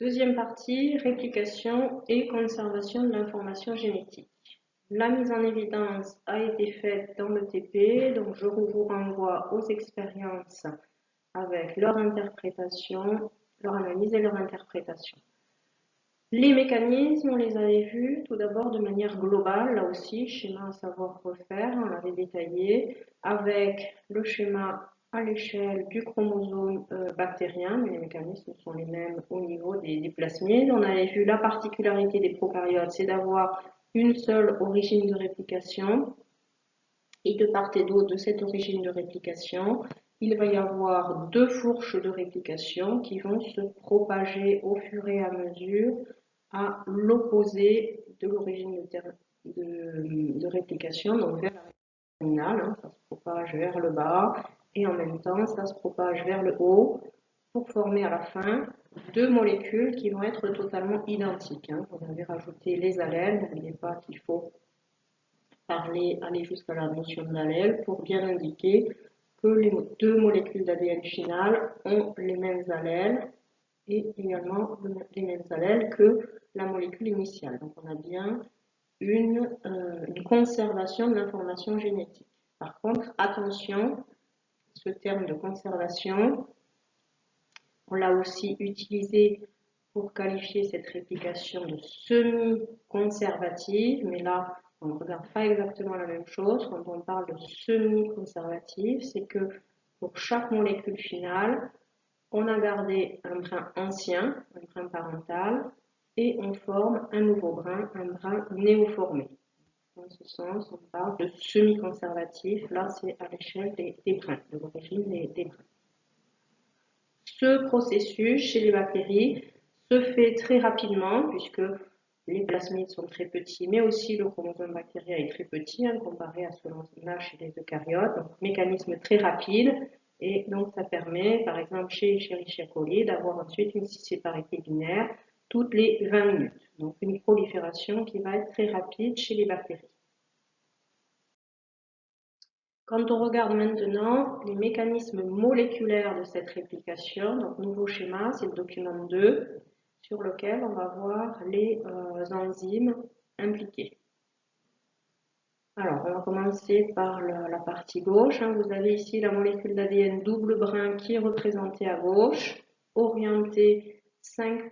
Deuxième partie, réplication et conservation de l'information génétique. La mise en évidence a été faite dans le TP, donc je vous renvoie aux expériences avec leur interprétation, leur analyse et leur interprétation. Les mécanismes, on les avait vus tout d'abord de manière globale, là aussi, schéma à savoir refaire, on l'avait détaillé, avec le schéma à l'échelle du chromosome bactérien, mais les mécanismes sont les mêmes au niveau des plasmides. On avait vu la particularité des prokaryotes, c'est d'avoir une seule origine de réplication, et de part et d'autre de cette origine de réplication, il va y avoir deux fourches de réplication qui vont se propager au fur et à mesure à l'opposé de l'origine de réplication, donc vers la terminale, hein, ça se propage vers le bas, et en même temps ça se propage vers le haut pour former à la fin deux molécules qui vont être totalement identiques. Hein. Vous avez rajouté les allèles, n'oubliez pas qu'il faut aller jusqu'à la notion d'allèle pour bien indiquer que les deux molécules d'ADN finales ont les mêmes allèles et également les mêmes allèles que la molécule initiale. Donc on a bien une conservation de l'information génétique. Par contre, attention, ce terme de conservation, on l'a aussi utilisé pour qualifier cette réplication de semi-conservative, mais là, on ne regarde pas exactement la même chose. Quand on parle de semi-conservative, c'est que pour chaque molécule finale, on a gardé un brin ancien, un brin parental, et on forme un nouveau brin, un brin néoformé. Dans ce sens, on parle de semi-conservatif. Là, c'est à l'échelle des brins, de l'origine des brins. Ce processus chez les bactéries se fait très rapidement puisque les plasmides sont très petits, mais aussi le chromosome bactérien est très petit hein, comparé à ce qu'on a chez les eucaryotes. Donc, mécanisme très rapide et donc ça permet, par exemple chez Escherichia coli, d'avoir ensuite une séparité binaire toutes les 20 minutes. Donc une prolifération qui va être très rapide chez les bactéries. Quand on regarde maintenant les mécanismes moléculaires de cette réplication, donc nouveau schéma, c'est le document 2, sur lequel on va voir les enzymes impliquées. Alors, on va commencer par la partie gauche. Hein. Vous avez ici la molécule d'ADN double brin qui est représentée à gauche, orientée 5',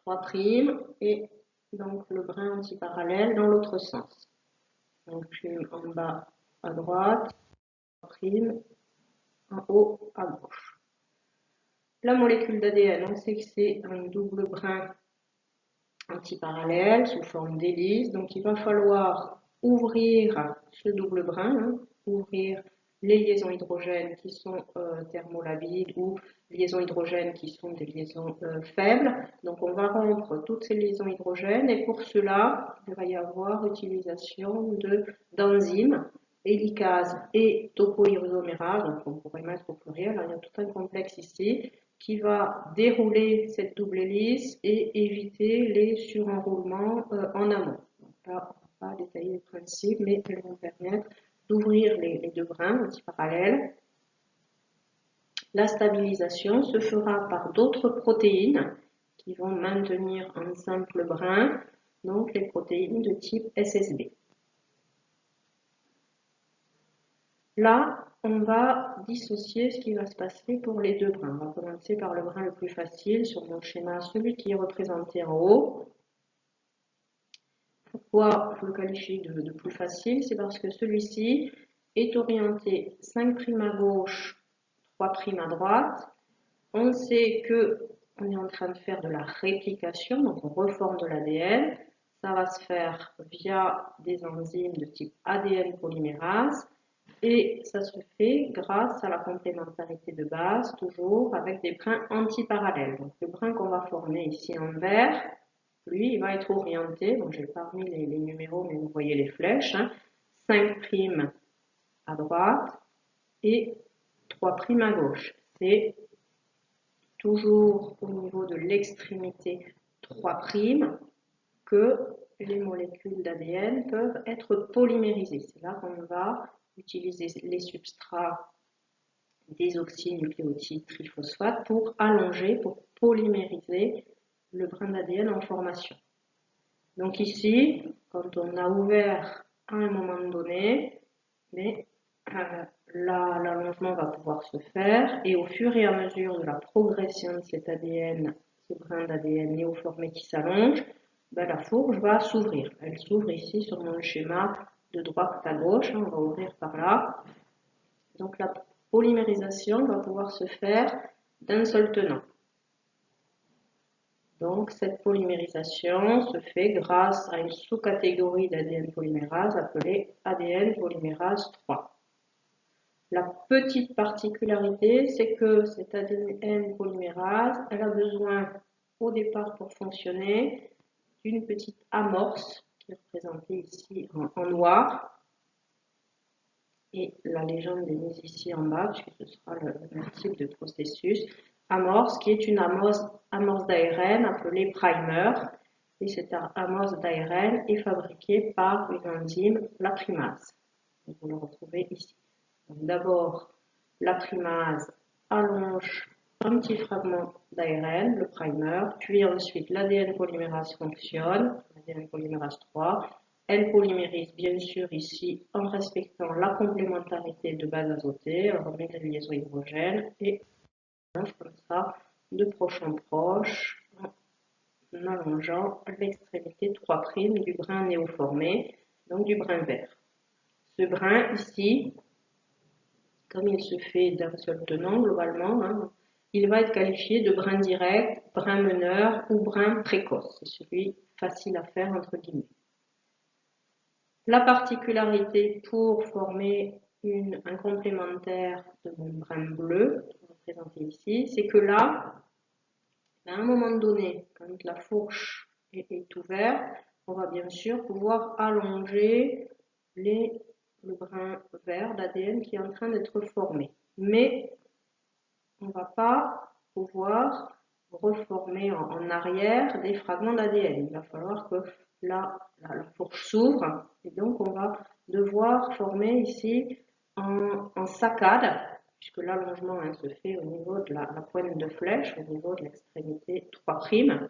3', et donc le brin antiparallèle dans l'autre sens. Donc, en bas à droite, prime en haut à gauche. La molécule d'ADN, on sait que c'est un double brin antiparallèle sous forme d'hélice, donc il va falloir ouvrir ce double brin, hein, ouvrir les liaisons hydrogènes qui sont thermolabiles ou liaisons hydrogènes qui sont des liaisons faibles. Donc on va rompre toutes ces liaisons hydrogènes et pour cela, il va y avoir utilisation d'enzymes hélicase et topoisomérase, donc on pourrait mettre au pluriel, il y a tout un complexe ici, qui va dérouler cette double hélice et éviter les surenroulements en amont. Donc là, on va pas détailler les principes, mais elles vont permettre d'ouvrir les deux brins antiparallèles. La stabilisation se fera par d'autres protéines qui vont maintenir un simple brin, donc les protéines de type SSB. Là, on va dissocier ce qui va se passer pour les deux brins. On va commencer par le brin le plus facile sur mon schéma, celui qui est représenté en haut. Pourquoi je le qualifie de plus facile? C'est parce que celui-ci est orienté 5' à gauche, 3' à droite. On sait qu'on est en train de faire de la réplication, donc on reforme de l'ADN. Ça va se faire via des enzymes de type ADN polymérase. Et ça se fait grâce à la complémentarité de base, toujours avec des brins antiparallèles. Donc le brin qu'on va former ici en vert, lui, il va être orienté, donc j'ai pas mis les numéros, mais vous voyez les flèches, hein, 5' à droite et 3' à gauche. C'est toujours au niveau de l'extrémité 3' que les molécules d'ADN peuvent être polymérisées. C'est là qu'on va utiliser les substrats désoxynucléotides triphosphate pour allonger, pour polymériser le brin d'ADN en formation. Donc ici, quand on a ouvert à un moment donné, l'allongement va pouvoir se faire et au fur et à mesure de la progression de cet ADN, ce brin d'ADN néoformé qui s'allonge, la fourche va s'ouvrir. Elle s'ouvre ici sur mon schéma de droite à gauche, on va ouvrir par là. Donc la polymérisation va pouvoir se faire d'un seul tenant. Donc cette polymérisation se fait grâce à une sous-catégorie d'ADN polymérase appelée ADN polymérase 3. La petite particularité, c'est que cette ADN polymérase, elle a besoin au départ pour fonctionner d'une petite amorce qui est représentée ici en noir. Et la légende est mise ici en bas, puisque ce sera le même type de processus. Amorce, qui est une amorce d'ARN appelée primer. Et cette amorce d'ARN est fabriquée par une enzyme, la primase. Vous le retrouvez ici. D'abord, la primase allonge un petit fragment d'ARN, le primer, puis ensuite l'ADN polymérase fonctionne, l'ADN polymérase 3. Elle polymérise bien sûr ici en respectant la complémentarité de base azotée, on remet la liaison hydrogène et on allonge comme ça de proche en proche en allongeant l'extrémité 3' du brin néoformé, donc du brin vert. Ce brin ici, comme il se fait d'un seul tenant globalement, il va être qualifié de brin direct, brin meneur ou brin précoce. C'est celui facile à faire entre guillemets. La particularité pour former un complémentaire de mon brin bleu, représenté ici, c'est que là, à un moment donné, quand la fourche est ouverte, on va bien sûr pouvoir allonger le brin vert d'ADN qui est en train d'être formé. Mais on ne va pas pouvoir reformer en arrière des fragments d'ADN. Il va falloir que la fourche s'ouvre et donc on va devoir former ici en saccade, puisque l'allongement se fait au niveau de la pointe de flèche, au niveau de l'extrémité 3'.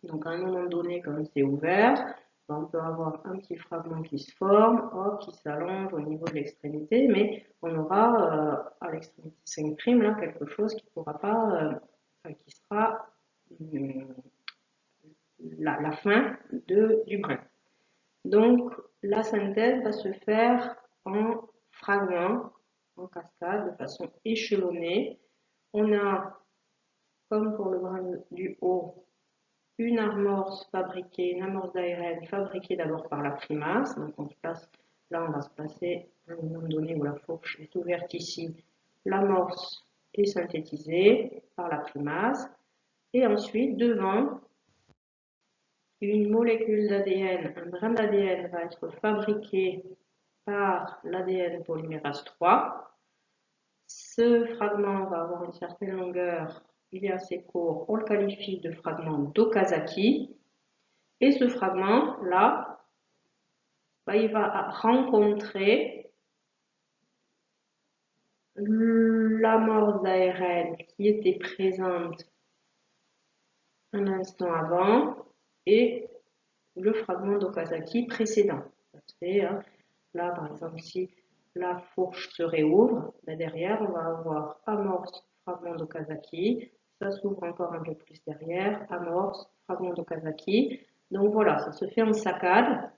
Donc à un moment donné, comme c'est ouvert, on peut avoir un petit fragment qui se forme, hop, qui s'allonge au niveau de l'extrémité, mais on aura à l'extrémité 5' là quelque chose qui pourra pas, qui sera la fin du brin. Donc la synthèse va se faire en fragments, en cascade, de façon échelonnée. On a, comme pour le brin du haut, une amorce fabriquée, une amorce d'ARN fabriquée d'abord par la primase. Donc on se place, là on va se placer à un moment donné où la fourche est ouverte ici. L'amorce est synthétisée par la primase. Et ensuite, devant, une molécule d'ADN, un brin d'ADN va être fabriqué par l'ADN polymérase 3. Ce fragment va avoir une certaine longueur, il est assez court, on le qualifie de fragment d'Okazaki. Et ce fragment-là, il va rencontrer l'amorce d'ARN qui était présente un instant avant et le fragment d'Okazaki précédent. Là, par exemple, si la fourche se réouvre, là derrière, on va avoir amorce, fragment d'Okazaki. Ça s'ouvre encore un peu plus derrière, amorce, fragment d'Okazaki. Donc voilà, ça se fait en saccade.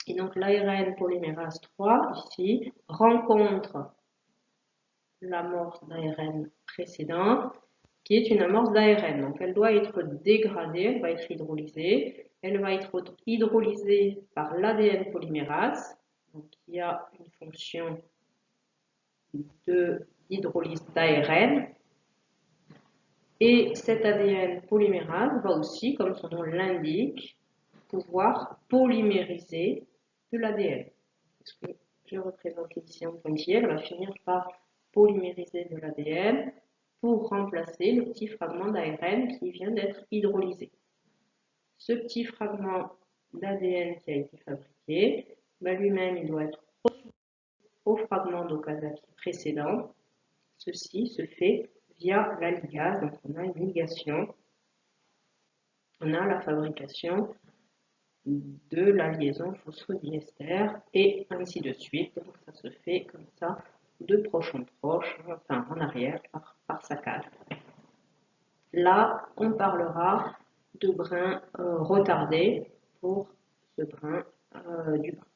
Et donc l'ARN polymérase 3, ici, rencontre l'amorce d'ARN précédente, qui est une amorce d'ARN. Donc elle doit être dégradée, elle va être hydrolysée. Elle va être hydrolysée par l'ADN polymérase, donc qui a une fonction d'hydrolyse d'ARN. Et cet ADN polymérase va aussi, comme son nom l'indique, pouvoir polymériser de l'ADN. Ce que je représente ici en pointillé, elle va finir par polymériser de l'ADN pour remplacer le petit fragment d'ARN qui vient d'être hydrolysé. Ce petit fragment d'ADN qui a été fabriqué, lui-même il doit être au fragment d'Okazaki précédent. Ceci se fait via la ligase. Donc on a une ligation, on a la fabrication de la liaison phosphodiester et ainsi de suite. Donc ça se fait comme ça, de proche en proche, enfin en arrière par saccade. Là, on parlera de brin retardé pour ce brin du bas.